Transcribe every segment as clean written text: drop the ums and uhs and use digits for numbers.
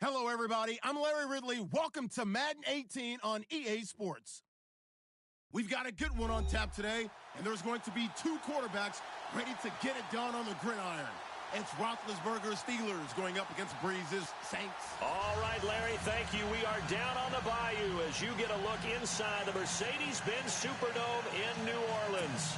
Hello, everybody. I'm Larry Ridley. Welcome to Madden 18 on EA Sports. We've got a good one on tap today, and there's going to be two quarterbacks ready to get it done on the gridiron. It's Roethlisberger's Steelers going up against Breeze's Saints. All right, Larry, thank you. We are down on the bayou as you get a look inside the Mercedes-Benz Superdome in New Orleans.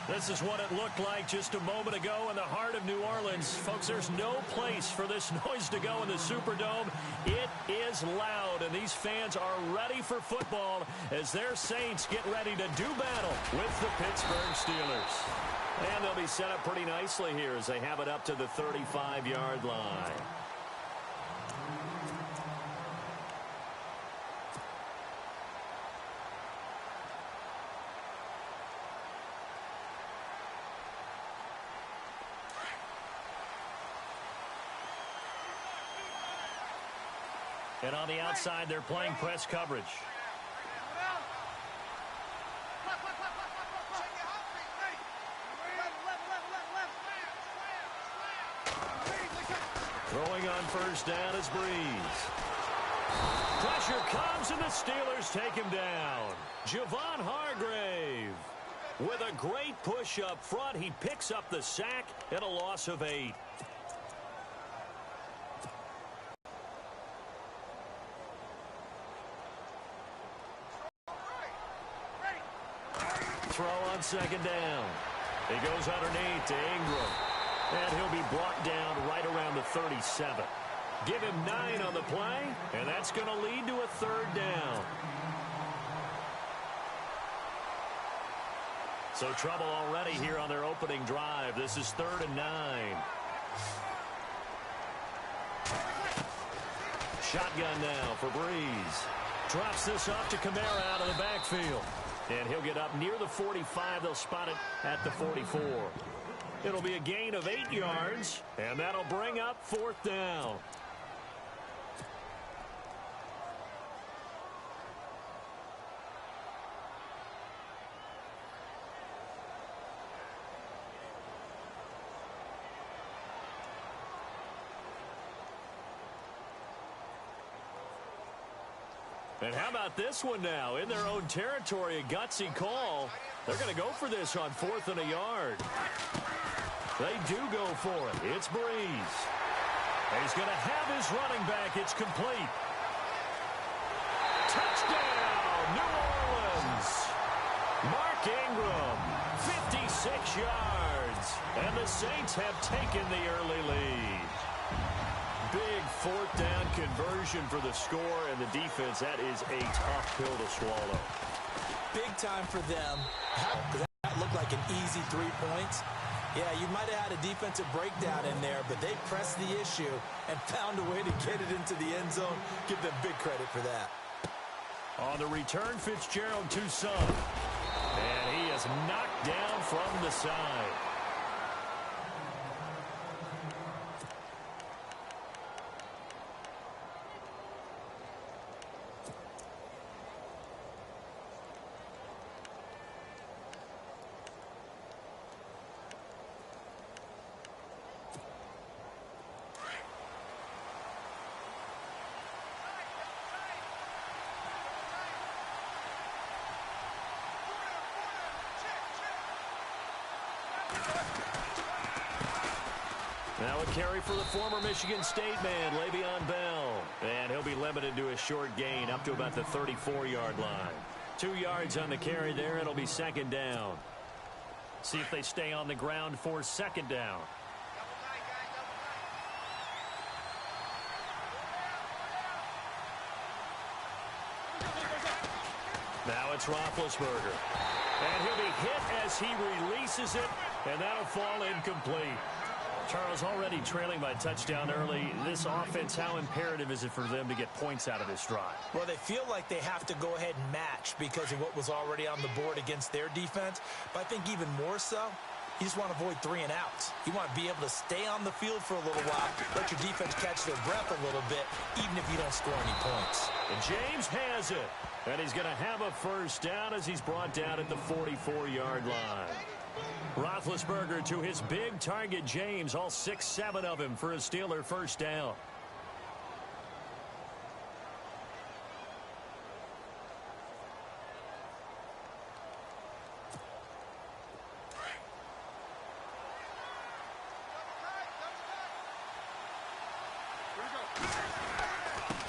This is what it looked like just a moment ago in the heart of New Orleans. Folks, there's no place for this noise to go in the Superdome. It is loud, and these fans are ready for football as their Saints get ready to do battle with the Pittsburgh Steelers. And they'll be set up pretty nicely here as they have it up to the 35-yard line. And on the outside, they're playing press coverage. Throwing on first down is Breeze. Pressure comes, and the Steelers take him down. Javon Hargrave with a great push up front. He picks up the sack and a loss of 8. Throw on second down. He goes underneath to Ingram. And he'll be brought down right around the 37. Give him 9 on the play, and that's going to lead to a third down. So trouble already here on their opening drive. This is 3rd and 9. Shotgun now for Breeze. Drops this off to Kamara out of the backfield. And he'll get up near the 45. They'll spot it at the 44. It'll be a gain of 8 yards, and that'll bring up 4th down. And how about this one now? In their own territory, a gutsy call. They're going to go for this on 4th and a yard. They do go for it. It's Breeze. And he's going to have his running back. It's complete. Touchdown, New Orleans. Mark Ingram, 56 yards. And the Saints have taken the early lead. Big 4th down conversion for the score, and the defense, that is a tough pill to swallow. Big time for them. That looked like an easy 3 points. Yeah, you might have had a defensive breakdown in there, but they pressed the issue and found a way to get it into the end zone. Give them big credit for that. On the return, Fitzgerald to Son. And he is knocked down from the side. Now a carry for the former Michigan State man, Le'Veon Bell. And he'll be limited to a short gain up to about the 34-yard line. 2 yards on the carry there. It'll be 2nd down. See if they stay on the ground for 2nd down. Now it's Roethlisberger. And he'll be hit as he releases it, and that'll fall incomplete. Charles, already trailing by touchdown early. This offense, how imperative is it for them to get points out of this drive? Well, they feel like they have to go ahead and match because of what was already on the board against their defense. But I think even more so, you just want to avoid 3 and outs. You want to be able to stay on the field for a little while, let your defense catch their breath a little bit, even if you don't score any points. And James has it. And he's going to have a first down as he's brought down at the 44-yard line. Roethlisberger to his big target, James, all 6-7 of him for a Steeler first down.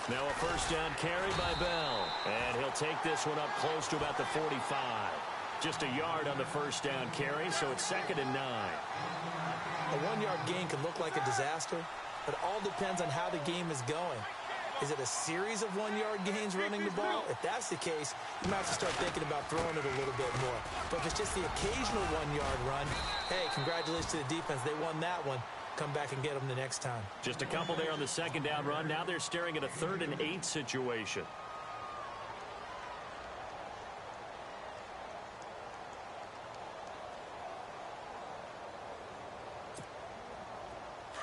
Now a first down carry by Bell. And he'll take this one up close to about the 45. Just a yard on the first down carry, so it's 2nd and 9. A 1-yard gain can look like a disaster, but it all depends on how the game is going. Is it a series of 1-yard gains running the ball? If that's the case, you might have to start thinking about throwing it a little bit more. But if it's just the occasional 1-yard run, hey, congratulations to the defense. They won that one. Come back and get them the next time. Just a couple there on the 2nd down run. Now they're staring at a 3rd and 8 situation.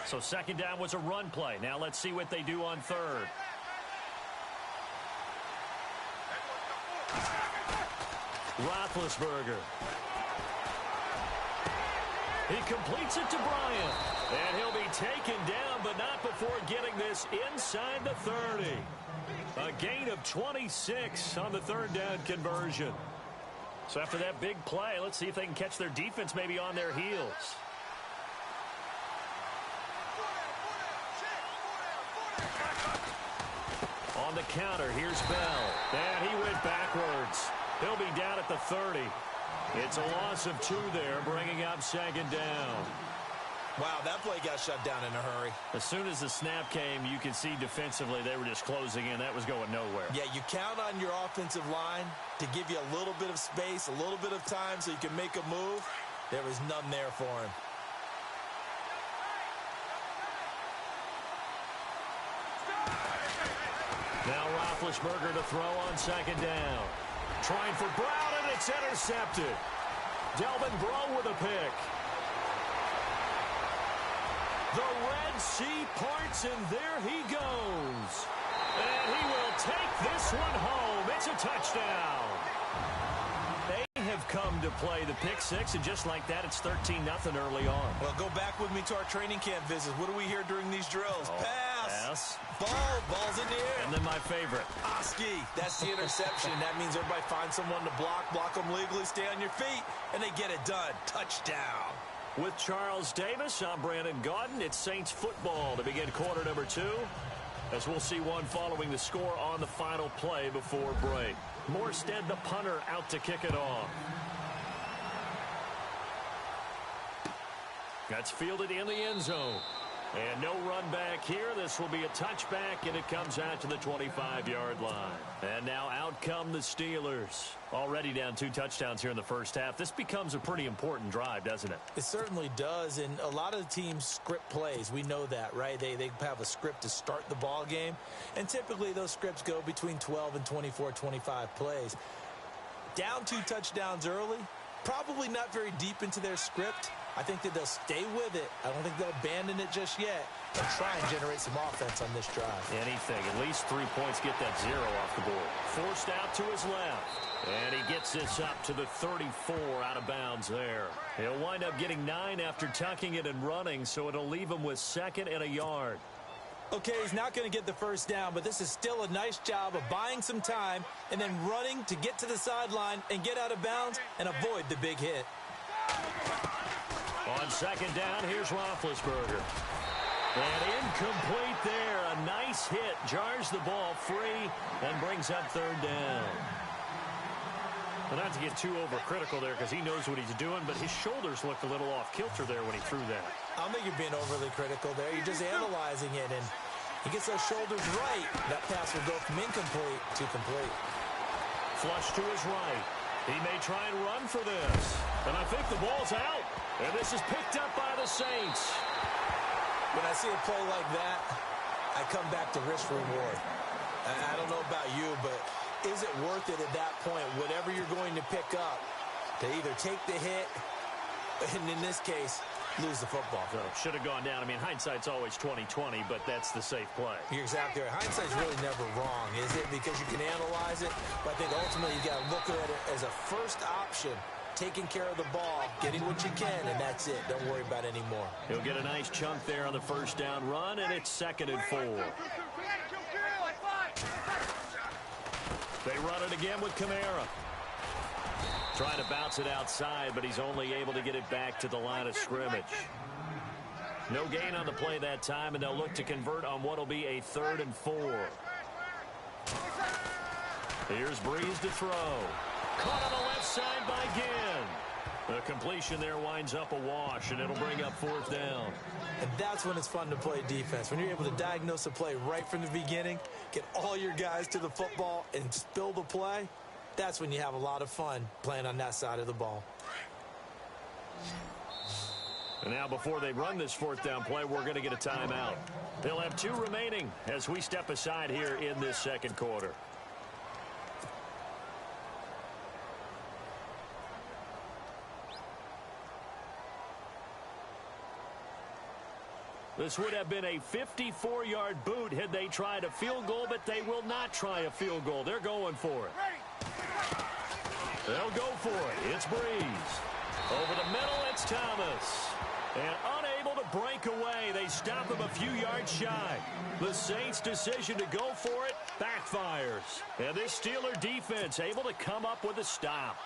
So 2nd down was a run play. Now let's see what they do on 3rd. Roethlisberger. He completes it to Bryant. And he'll be taken down, but not before getting this inside the 30. A gain of 26 on the 3rd down conversion. So after that big play, let's see if they can catch their defense maybe on their heels. On the counter, here's Bell. And he went backwards. He'll be down at the 30. It's a loss of 2 there, bringing up 2nd down. Wow, that play got shut down in a hurry. As soon as the snap came, you could see defensively they were just closing in. That was going nowhere. Yeah, you count on your offensive line to give you a little bit of space, a little bit of time so you can make a move. There was none there for him. Now Roethlisberger to throw on 2nd down. Trying for Brown, and it's intercepted. Delvin Breaux with a pick. The Red Sea parts, and there he goes. And he will take this one home. It's a touchdown. They have come to play the pick six, and just like that, it's 13-0 early on. Well, go back with me to our training camp visits. What do we hear during these drills? Pass. Ball's in the air. And then my favorite. Oski. That's the interception. That means everybody finds someone to block them legally, stay on your feet, and they get it done. Touchdown. With Charles Davis, I'm Brandon Gaudin. It's Saints football to begin quarter number 2. As we'll see one following the score on the final play before break. Morstead, the punter, out to kick it off. That's fielded in the end zone. And no run back here. This will be a touchback, and it comes out to the 25-yard line. And now out come the Steelers. Already down 2 touchdowns here in the first half. This becomes a pretty important drive, doesn't it? It certainly does, and a lot of the teams script plays. We know that, right? They have a script to start the ball game, and typically those scripts go between 12 and 24, 25 plays. Down 2 touchdowns early, probably not very deep into their script. I think that they'll stay with it. I don't think they'll abandon it just yet and try and generate some offense on this drive. Anything. At least 3 points, get that 0 off the board. Forced out to his left. And he gets this up to the 34 out of bounds there. He'll wind up getting 9 after tucking it and running, so it'll leave him with 2nd and a yard. Okay, he's not going to get the first down, but this is still a nice job of buying some time and then running to get to the sideline and get out of bounds and avoid the big hit. On 2nd down, here's Roethlisberger. And incomplete there. A nice hit. Jars the ball free and brings up 3rd down. Well, not to get too overcritical there because he knows what he's doing, but his shoulders looked a little off kilter there when he threw that. I don't think you're being overly critical there. You're just analyzing it, and he gets those shoulders right. That pass will go from incomplete to complete. Flush to his right. He may try and run for this. And I think the ball's out. And this is picked up by the Saints. When I see a play like that, I come back to risk reward. I don't know about you, but is it worth it at that point, whatever you're going to pick up, to either take the hit, and in this case, lose the football? So should have gone down. I mean, hindsight's always 20/20, but that's the safe play. You're exactly right. Hindsight's really never wrong, is it? Because you can analyze it, but I think ultimately you got to look at it as a first option. Taking care of the ball, getting what you can, and that's it. Don't worry about it anymore. He'll get a nice chunk there on the first down run, and it's 2nd and 4. They run it again with Kamara. Trying to bounce it outside, but he's only able to get it back to the line of scrimmage. No gain on the play that time, and they'll look to convert on what will be a 3rd and 4. Here's Breeze to throw. Caught on the left side by Ginn. The completion there winds up a wash, and it'll bring up fourth down. And that's when it's fun to play defense. When you're able to diagnose a play right from the beginning, get all your guys to the football, and spill the play, that's when you have a lot of fun playing on that side of the ball. And now before they run this fourth down play, we're going to get a timeout. They'll have 2 remaining as we step aside here in this second quarter. This would have been a 54-yard boot had they tried a field goal, but they will not try a field goal. They're going for it. They'll go for it. It's Breeze. Over the middle, it's Thomas. And unable to break away, they stop him a few yards shy. The Saints' decision to go for it backfires. And this Steeler defense able to come up with a stop.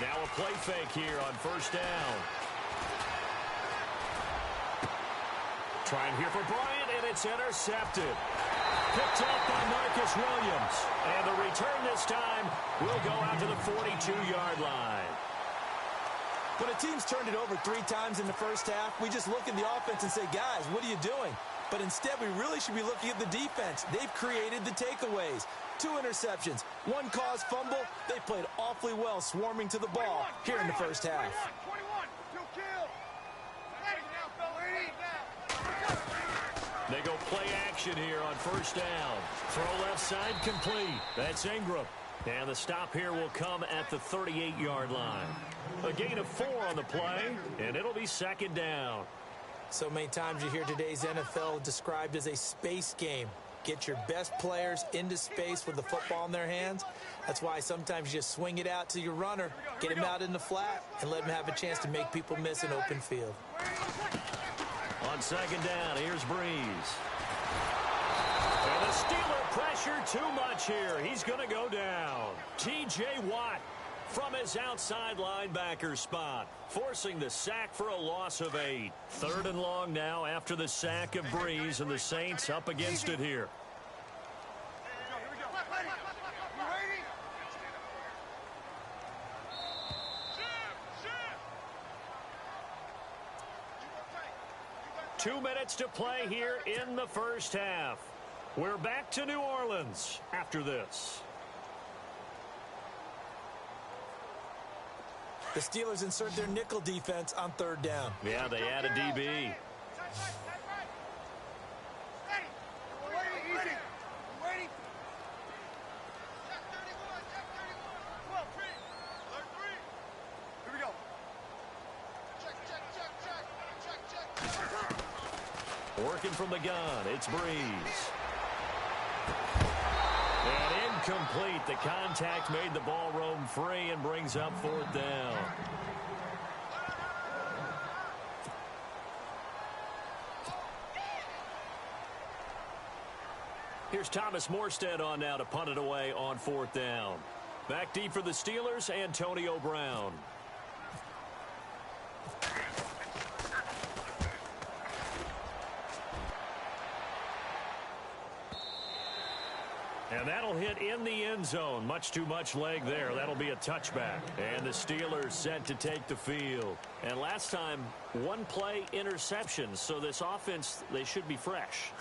Now a play fake here on first down. Trying here for Bryant, and it's intercepted. Picked up by Marcus Williams. And the return this time will go out to the 42-yard line. When a team's turned it over 3 times in the first half, we just look at the offense and say, guys, what are you doing? But instead, we really should be looking at the defense. They've created the takeaways. 2 interceptions, 1 caused fumble. They played awfully well swarming to the ball here in the first half. They go play action here on first down. Throw left side complete. That's Ingram. And the stop here will come at the 38-yard line. A gain of 4 on the play, and it'll be second down. So many times you hear today's NFL described as a space game. Get your best players into space with the football in their hands. That's why sometimes you just swing it out to your runner, get him out in the flat, and let him have a chance to make people miss an open field. On second down, here's Breeze. And the Steeler pressure too much here. He's going to go down. T.J. Watt from his outside linebacker spot, forcing the sack for a loss of 8. 3rd and long now after the sack of Breeze, and the Saints up against it here. Two minutes to play here in the first half. We're back to New Orleans after this. The Steelers insert their nickel defense on 3rd down. Yeah, they add a DB. Working from the gun, it's Breeze. And incomplete. The contact made the ball roam free and brings up 4th down. Here's Thomas Morstead on now to punt it away on 4th down. Back deep for the Steelers, Antonio Brown. And that'll hit in the end zone. Much too much leg there. That'll be a touchback. And the Steelers set to take the field. And last time, 1 play interception. So this offense, they should be fresh.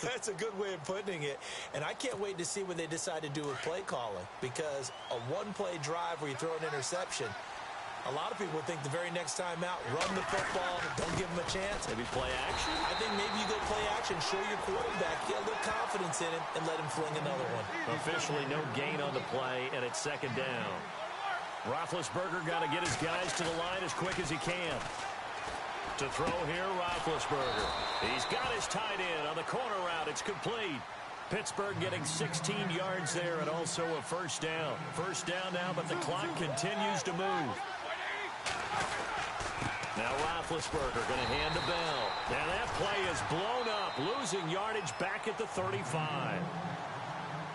That's a good way of putting it. And I can't wait to see what they decide to do with play calling. Because a 1-play drive where you throw an interception, a lot of people think the very next time out, run the football, don't give them a chance. Maybe play action? I think maybe you go play action, show your quarterback, get a little confidence in him, and let him fling another one. Officially no gain on the play, and it's 2nd down. Roethlisberger got to get his guys to the line as quick as he can. To throw here, Roethlisberger. He's got his tight end on the corner route. It's complete. Pittsburgh getting 16 yards there and also a 1st down. 1st down now, but the clock continues to move. Now Roethlisberger going to hand the bell. And that play is blown up, losing yardage back at the 35.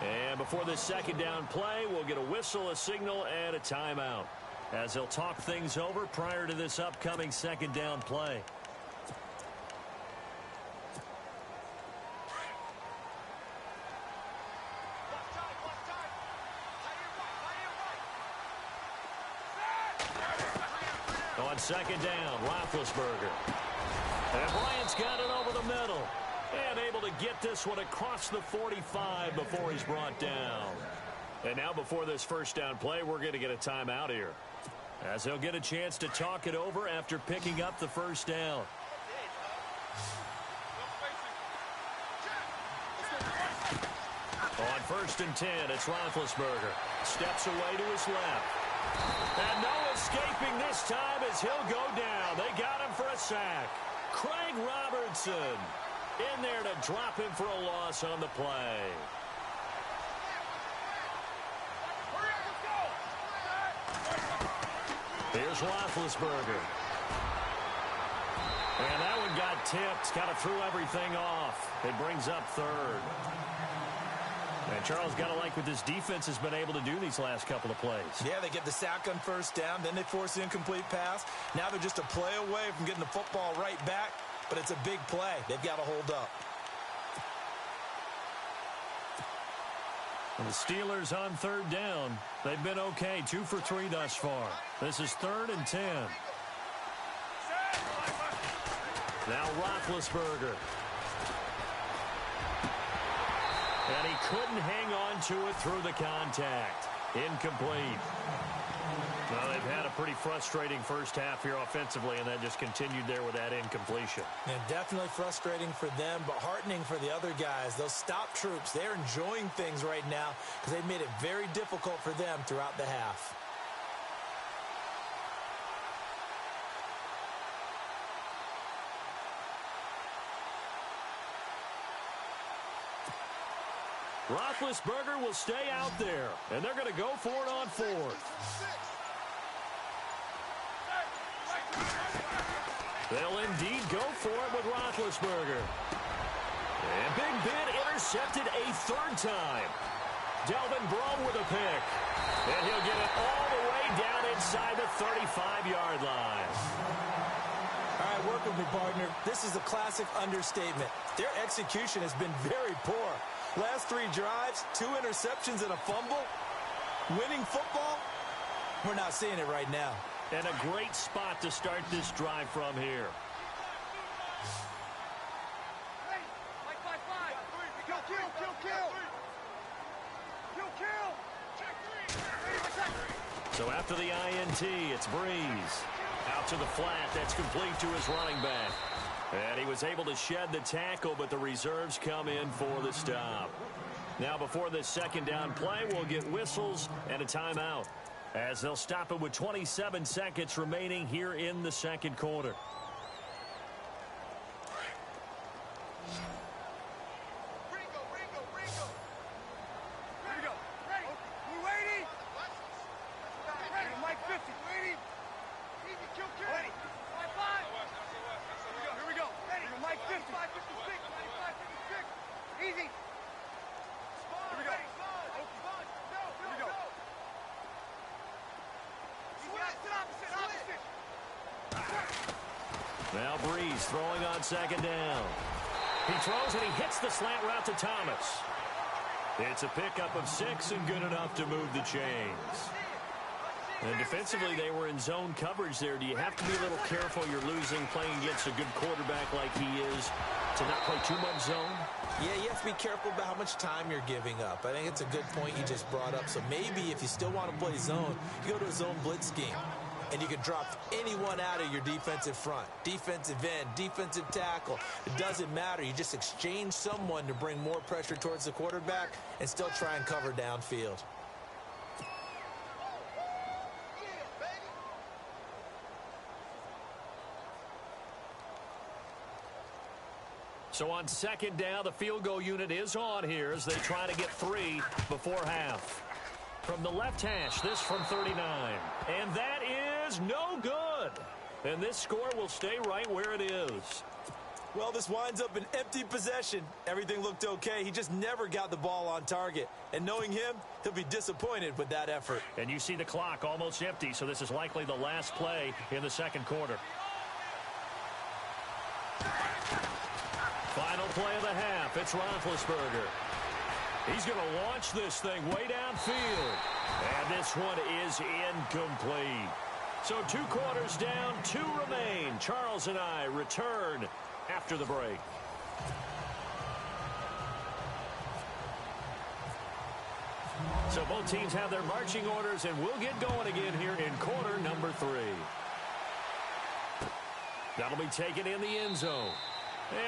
And before this second down play, we'll get a whistle, a signal, and a timeout, as they'll talk things over prior to this upcoming second down play. On second down, Roethlisberger. And Bryant's got it over the middle. And able to get this one across the 45 before he's brought down. And now before this first down play, we're going to get a timeout here, as they'll get a chance to talk it over after picking up the first down. On 1st and 10, it's Roethlisberger. Steps away to his left. And no escaping this time as he'll go down. They got him for a sack. Craig Robertson in there to drop him for a loss on the play. Here's Roethlisberger. And that one got tipped. Kind of threw everything off. It brings up 3rd. And Charles, got to like what this defense has been able to do these last couple of plays. Yeah, they get the sack on 1st down, then they force the incomplete pass. Now they're just a play away from getting the football right back, but it's a big play. They've got to hold up. And the Steelers on 3rd down. They've been okay, 2 for 3 thus far. This is 3rd and 10. Now Roethlisberger. And he couldn't hang on to it through the contact. Incomplete. Well, they've had a pretty frustrating first half here offensively, and that just continued there with that incompletion. And definitely frustrating for them, but heartening for the other guys. Those stop troops, they're enjoying things right now because they've made it very difficult for them throughout the half. Roethlisberger will stay out there, and they're going to go for it on 4th. They'll indeed go for it with Roethlisberger. And Big Ben intercepted a 3rd time. Delvin Brown with a pick. And he'll get it all the way down inside the 35-yard line. All right, work with me, partner. This is a classic understatement. Their execution has been very poor. Last 3 drives, 2 interceptions and a fumble. Winning football? We're not seeing it right now. And a great spot to start this drive from here. So after the INT, it's Breeze. Out to the flat. That's complete to his running back. And he was able to shed the tackle, but the reserves come in for the stop. Now before this second down play, we'll get whistles and a timeout, as they'll stop it with 27 seconds remaining here in the second quarter. Now Breeze throwing on second down. He throws and he hits the slant route to Thomas. It's a pickup of 6 and good enough to move the chains. And defensively, they were in zone coverage there. Do you have to be a little careful? You're losing playing against a good quarterback like he is to not play too much zone? Yeah, you have to be careful about how much time you're giving up. I think it's a good point you just brought up. So maybe if you still want to play zone, you go to a zone blitz scheme. And you can drop anyone out of your defensive front. Defensive end, defensive tackle. It doesn't matter. You just exchange someone to bring more pressure towards the quarterback and still try and cover downfield. So on second down, the field goal unit is on here as they try to get 3 before half. From the left hash, this from 39. And that is no good. And this score will stay right where it is. Well, this winds up an empty possession. Everything looked okay. He just never got the ball on target. And knowing him, he'll be disappointed with that effort. And you see the clock almost empty, so this is likely the last play in the second quarter. Final play of the half. It's Roethlisberger. He's going to launch this thing way downfield. And this one is incomplete. So 2 quarters down, 2 remain. Charles and I return after the break. So both teams have their marching orders, and we'll get going again here in quarter number 3. That'll be taken in the end zone.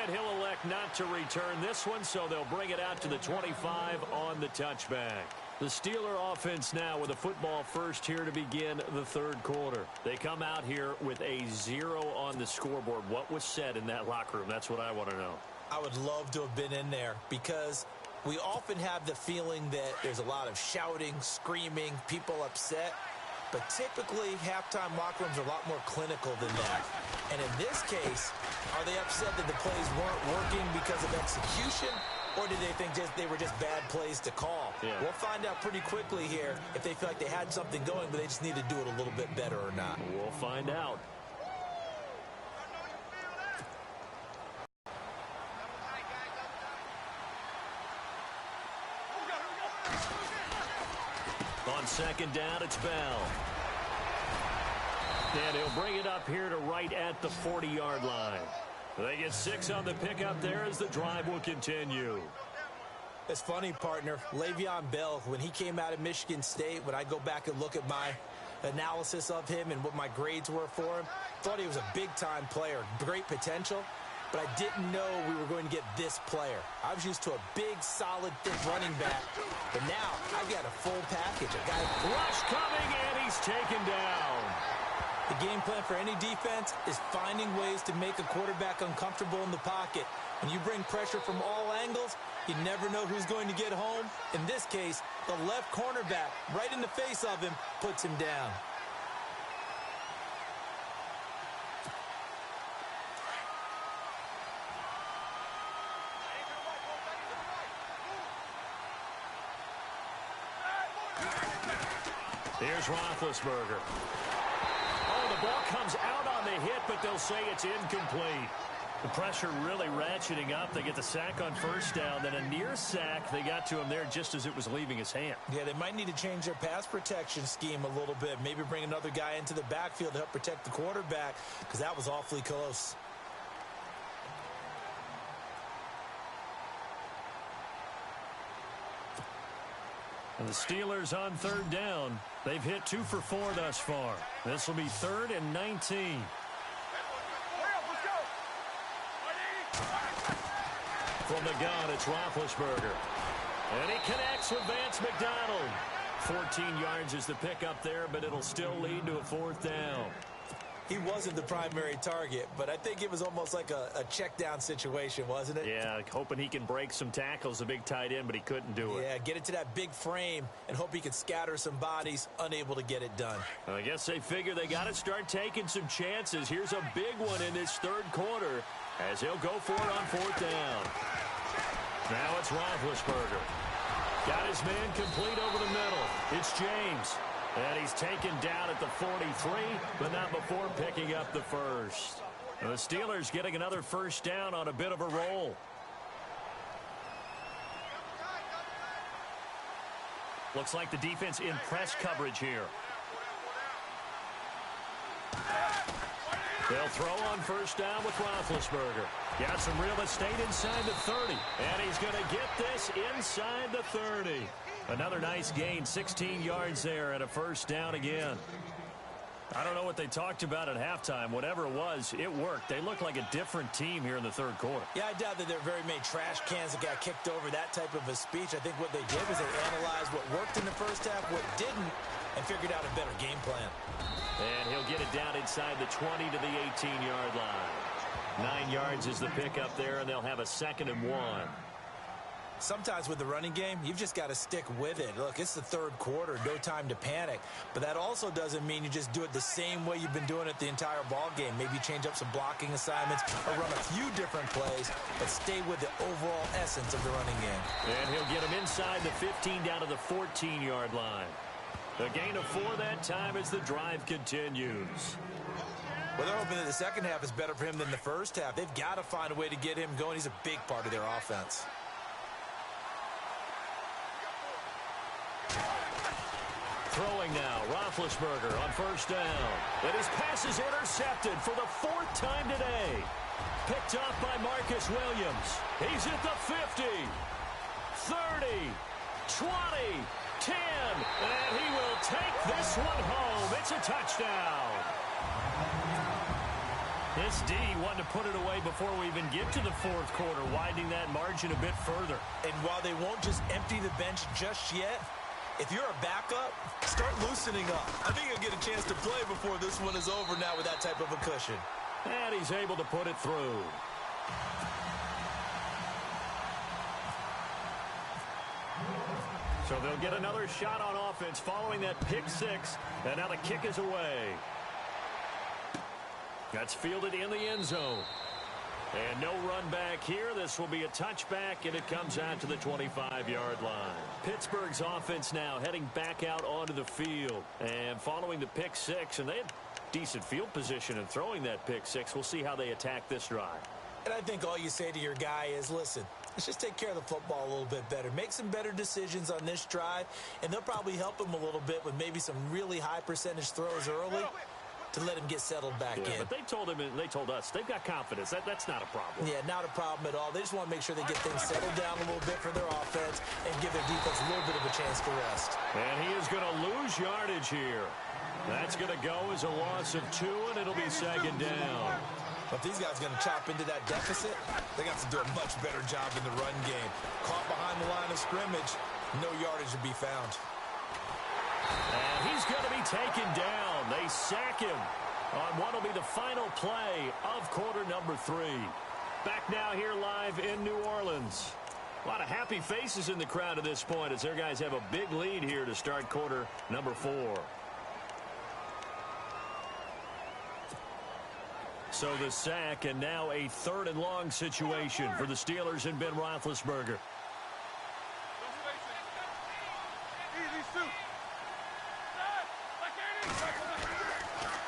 And he'll elect not to return this one, so they'll bring it out to the 25 on the touchback. The Steeler offense now with a football first here to begin the third quarter. They come out here with a 0 on the scoreboard. What was said in that locker room? That's what I want to know. I would love to have been in there because we often have the feeling that there's a lot of shouting, screaming, people upset. But typically, halftime locker rooms are a lot more clinical than that. And in this case, are they upset that the plays weren't working because of execution? Or did they think they were just bad plays to call? Yeah. We'll find out pretty quickly here if they feel like they had something going, but they just need to do it a little bit better or not. We'll find out. On second down, it's Bell. And he'll bring it up here to right at the 40-yard line. They get 6 on the pickup there as the drive will continue. It's funny, partner. Le'Veon Bell, when he came out of Michigan State, when I go back and look at my analysis of him and what my grades were for him, thought he was a big-time player, great potential, but I didn't know we were going to get this player. I was used to a big, solid, thick running back, but now I've got a full package. A guy rush coming, and he's taken down. The game plan for any defense is finding ways to make a quarterback uncomfortable in the pocket. When you bring pressure from all angles, you never know who's going to get home. In this case, the left cornerback, right in the face of him, puts him down. Here's Roethlisberger. Oh, the ball comes out on the hit, but they'll say it's incomplete. The pressure really ratcheting up. They get the sack on first down, then a near sack. They got to him there just as it was leaving his hand. Yeah, they might need to change their pass protection scheme a little bit. Maybe bring another guy into the backfield to help protect the quarterback, because that was awfully close. And the Steelers on third down. They've hit 2 for 4 thus far. This will be 3rd and 19. From the gun, it's Roethlisberger. And he connects with Vance McDonald. 14 yards is the pickup there, but it'll still lead to a 4th down. He wasn't the primary target, but I think it was almost like a check down situation, wasn't it? Yeah, hoping he can break some tackles, a big tight end, but he couldn't do it. Yeah, get it to that big frame and hope he can scatter some bodies, unable to get it done. I guess they figure they got to start taking some chances. Here's a big one in this third quarter as he'll go for it on 4th down. Now it's Roethlisberger. Got his man complete over the middle. It's James. And he's taken down at the 43, but not before picking up the first. And the Steelers getting another first down on a bit of a roll. Looks like the defense in press coverage here. They'll throw on first down with Roethlisberger. Got some real estate inside the 30. And he's going to get this inside the 30. Another nice gain, 16 yards there, and a first down again. I don't know what they talked about at halftime. Whatever it was, it worked. They look like a different team here in the third quarter. Yeah, I doubt that there are very many trash cans that got kicked over, that type of a speech. I think what they did was they analyzed what worked in the first half, what didn't, and figured out a better game plan. And he'll get it down inside the 20 to the 18-yard line. 9 yards is the pickup there, and they'll have a 2nd and 1. Sometimes with the running game, you've just got to stick with it. Look, it's the third quarter, no time to panic. But that also doesn't mean you just do it the same way you've been doing it the entire ball game. Maybe change up some blocking assignments or run a few different plays, but stay with the overall essence of the running game. And he'll get him inside the 15 down to the 14-yard line. A gain of 4 that time as the drive continues. Well, they're hoping that the second half is better for him than the first half. They've got to find a way to get him going. He's a big part of their offense. Throwing now, Roethlisberger on first down. And his pass is intercepted for the 4th time today. Picked off by Marcus Williams. He's at the 50, 30, 20, 10, and he will take this one home. It's a touchdown. This D wanted to put it away before we even get to the 4th quarter, widening that margin a bit further. And while they won't just empty the bench just yet, if you're a backup, start loosening up. I think you'll get a chance to play before this one is over now with that type of a cushion. And he's able to put it through. So they'll get another shot on offense following that pick 6. And now the kick is away. That's fielded in the end zone. And no run back here. This will be a touchback, and it comes out to the 25-yard line. Pittsburgh's offense now heading back out onto the field. And following the pick 6, and they had decent field position in throwing that pick 6. We'll see how they attack this drive. And I think all you say to your guy is, listen, let's just take care of the football a little bit better. Make some better decisions on this drive, and they'll probably help him a little bit with maybe some really high percentage throws early to let him get settled back in. But they told him, and they told us, they've got confidence. That's not a problem. Yeah, not a problem at all. They just want to make sure they get things settled down a little bit for their offense and give their defense a little bit of a chance to rest. And he is going to lose yardage here. That's going to go as a loss of 2, and it'll be second down. But these guys are going to chop into that deficit. They got to do a much better job in the run game. Caught behind the line of scrimmage, no yardage to be found. And he's going to be taken down. They sack him on what will be the final play of quarter number 3. Back now here live in New Orleans. A lot of happy faces in the crowd at this point as their guys have a big lead here to start quarter number 4. So the sack, and now a 3rd and long situation for the Steelers and Ben Roethlisberger.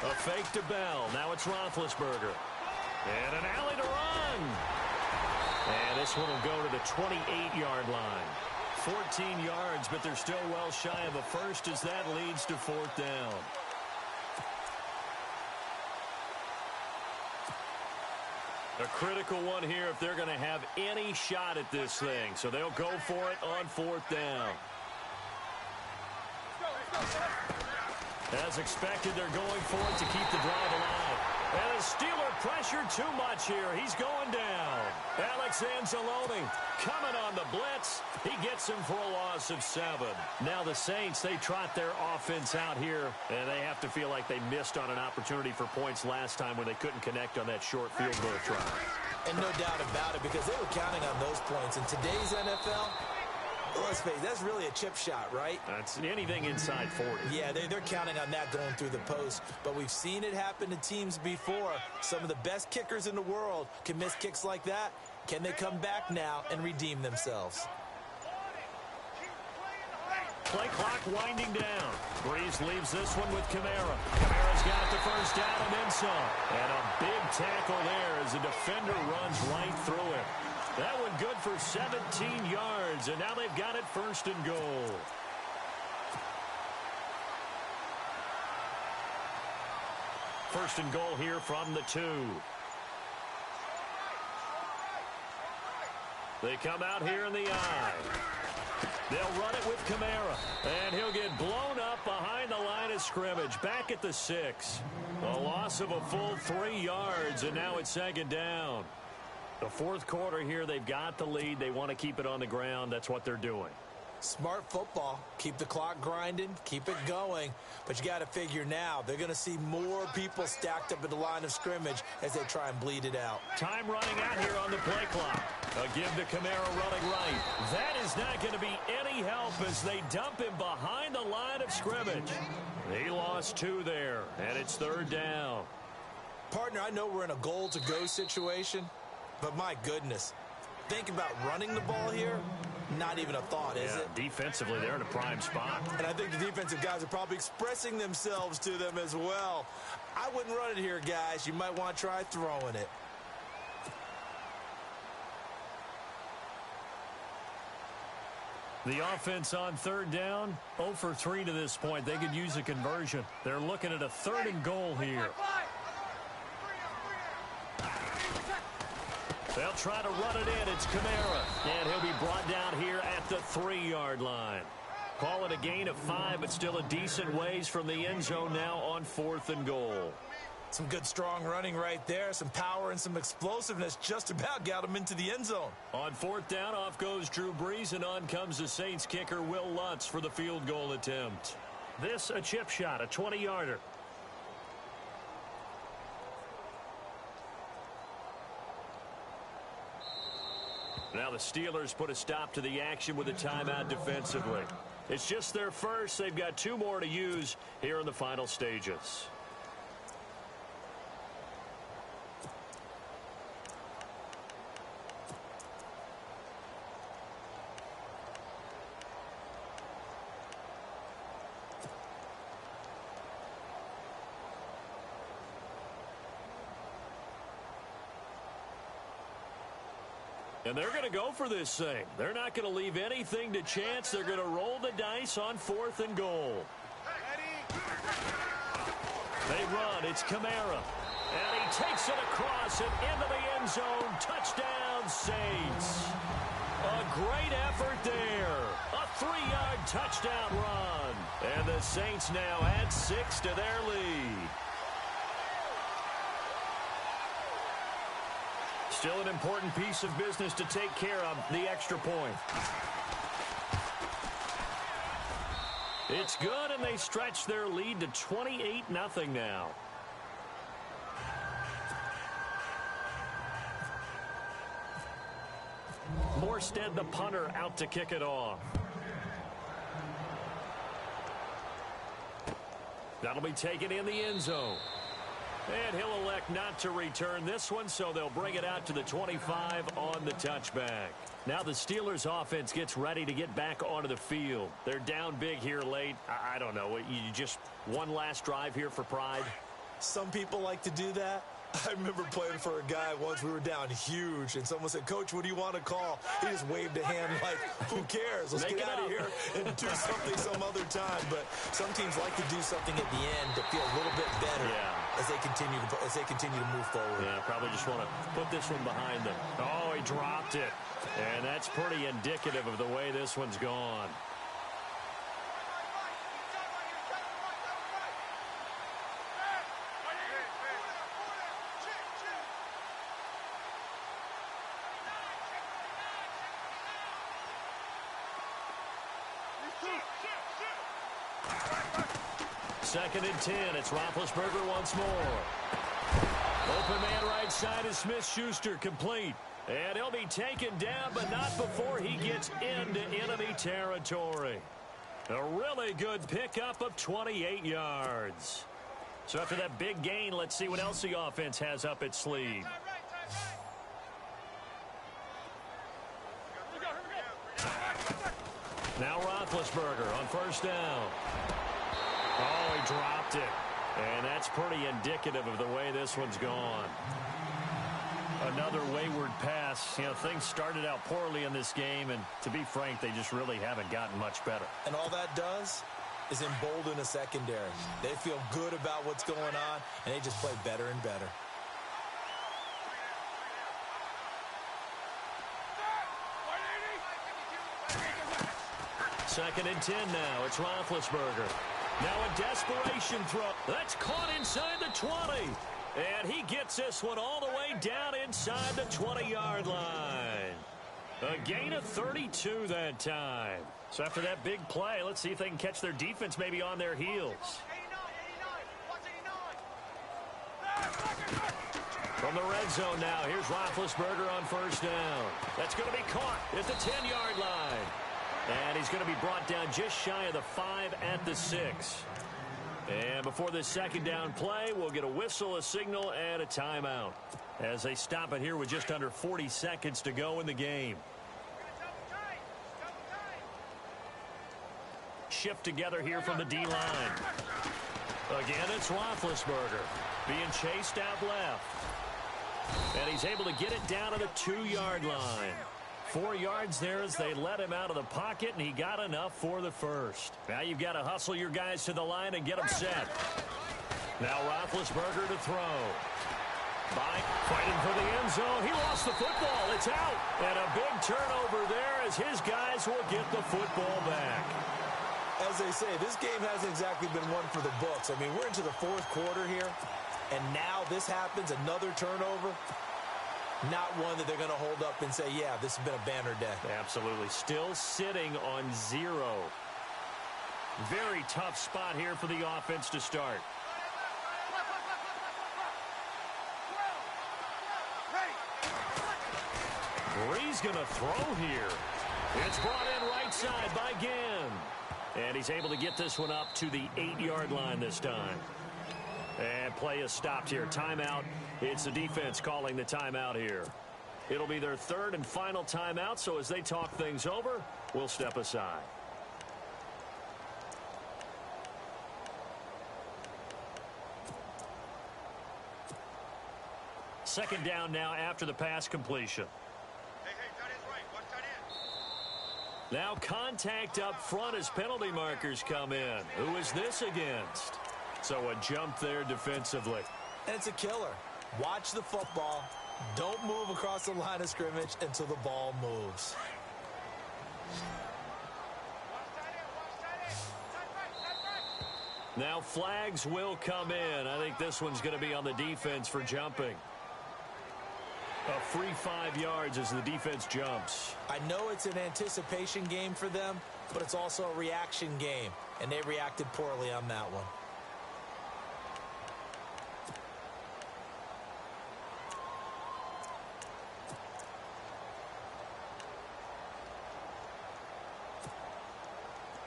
A fake to Bell. Now it's Roethlisberger. And an alley to run. And this one will go to the 28-yard line. 14 yards, but they're still well shy of a first as that leads to 4th down. A critical one here if they're going to have any shot at this thing. So they'll go for it on 4th down. As expected, they're going for it to keep the drive alive. And the Steeler pressure too much here. He's going down. Alex Anzalone coming on the blitz. He gets him for a loss of 7. Now the Saints, they trot their offense out here, and they have to feel like they missed on an opportunity for points last time when they couldn't connect on that short field goal try. And no doubt about it, because they were counting on those points. In today's NFL, let's face it, that's really a chip shot, right? That's anything inside 40. Yeah, they're counting on that going through the post. But we've seen it happen to teams before. Some of the best kickers in the world can miss kicks like that. Can they come back now and redeem themselves? Play clock winding down. Breeze leaves this one with Kamara. Kamara's got the first down and then some. And a big tackle there as the defender runs right through it. That one good for 17 yards, and now they've got it 1st and goal. First and goal here from the 2. They come out here in the eye. They'll run it with Kamara, and he'll get blown up behind the line of scrimmage, back at the 6. A loss of a full 3 yards, and now it's 2nd down. The 4th quarter here, they've got the lead. They want to keep it on the ground. That's what they're doing. Smart football. Keep the clock grinding, keep it going. But you got to figure now, they're going to see more people stacked up at the line of scrimmage as they try and bleed it out. Time running out here on the play clock. A give to Kamara running right. That is not going to be any help as they dump him behind the line of scrimmage. He lost 2 there, and it's 3rd down. Partner, I know we're in a goal-to-go situation, but my goodness, think about running the ball here. Not even a thought, is it? Defensively, they're in a prime spot. And I think the defensive guys are probably expressing themselves to them as well. I wouldn't run it here, guys. You might want to try throwing it. The offense on 3rd down, 0 for 3 to this point. They could use a conversion. They're looking at a 3rd and goal here. They'll try to run it in. It's Kamara. And he'll be brought down here at the 3-yard line. Call it a gain of 5, but still a decent ways from the end zone now on 4th and goal. Some good strong running right there. Some power and some explosiveness just about got him into the end zone. On 4th down, off goes Drew Brees, and on comes the Saints kicker Will Lutz for the field goal attempt. This a chip shot, a 20-yarder. Now the Steelers put a stop to the action with a timeout defensively. It's just their first. They've got 2 more to use here in the final stages. And they're going to go for this thing. They're not going to leave anything to chance. They're going to roll the dice on 4th and goal. They run. It's Kamara. And he takes it across and into the end zone. Touchdown, Saints. A great effort there. A 3-yard touchdown run. And the Saints now add 6 to their lead. Still an important piece of business to take care of, the extra point. It's good, and they stretch their lead to 28-0 now. Morstead, the punter, out to kick it off. That'll be taken in the end zone. And he'll elect not to return this one, so they'll bring it out to the 25 on the touchback. Now the Steelers offense gets ready to get back onto the field. They're down big here late. I don't know. You just one last drive here for pride? Some people like to do that. I remember playing for a guy once. We were down huge, and someone said, "Coach, what do you want to call?" He just waved a hand like, who cares? Let's get out of here and do something some other time. But some teams like to do something at the end to feel a little bit better as they continue to move forward. Yeah, probably just want to put this one behind them. Oh, he dropped it. And that's pretty indicative of the way this one's gone. Second and 10. It's Roethlisberger once more. Open man right side is Smith-Schuster, complete. And he'll be taken down, but not before he gets into enemy territory. A really good pickup of 28 yards. So after that big gain, let's see what else the offense has up its sleeve. Now Roethlisberger on first down. Oh, he dropped it. And that's pretty indicative of the way this one's gone. Another wayward pass. You know, things started out poorly in this game, and to be frank, they just really haven't gotten much better. And all that does is embolden a secondary. They feel good about what's going on, and they just play better and better. Second and 10 now. It's Roethlisberger. Now a desperation throw. That's caught inside the 20. And he gets this one all the way down inside the 20-yard line. A gain of 32 that time. So after that big play, let's see if they can catch their defense maybe on their heels. From the red zone now, here's Roethlisberger on first down. That's going to be caught at the 10-yard line. And he's going to be brought down just shy of the 5 at the 6. And before this second down play, we'll get a whistle, a signal, and a timeout as they stop it here with just under 40 seconds to go in the game. Shift together here from the D-line. Again, it's Roethlisberger being chased out left. And he's able to get it down to the 2-yard line. 4 yards there as they let him out of the pocket, and he got enough for the first. Now you've got to hustle your guys to the line and get them set. Now Roethlisberger to throw. Fighting for the end zone. He lost the football. It's out. And a big turnover there as his guys will get the football back. As they say, this game hasn't exactly been one for the books. I mean, we're into the fourth quarter here, and now this happens, another turnover. Not one that they're going to hold up and say, yeah, this has been a banner day. Absolutely. Still sitting on 0. Very tough spot here for the offense to start. Bree's going to throw here. It's brought in right side by Gann. And he's able to get this one up to the 8-yard line this time. And play is stopped here. Timeout. It's the defense calling the timeout here. It'll be their third and final timeout, so as they talk things over, we'll step aside. Second down now after the pass completion. Now contact up front as penalty markers come in. Who is this against? So a jump there defensively. And it's a killer. Watch the football. Don't move across the line of scrimmage until the ball moves. Now flags will come in. I think this one's going to be on the defense for jumping. A free 5 yards as the defense jumps. I know it's an anticipation game for them, but it's also a reaction game, and they reacted poorly on that one.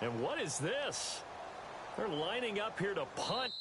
And what is this? They're lining up here to punt.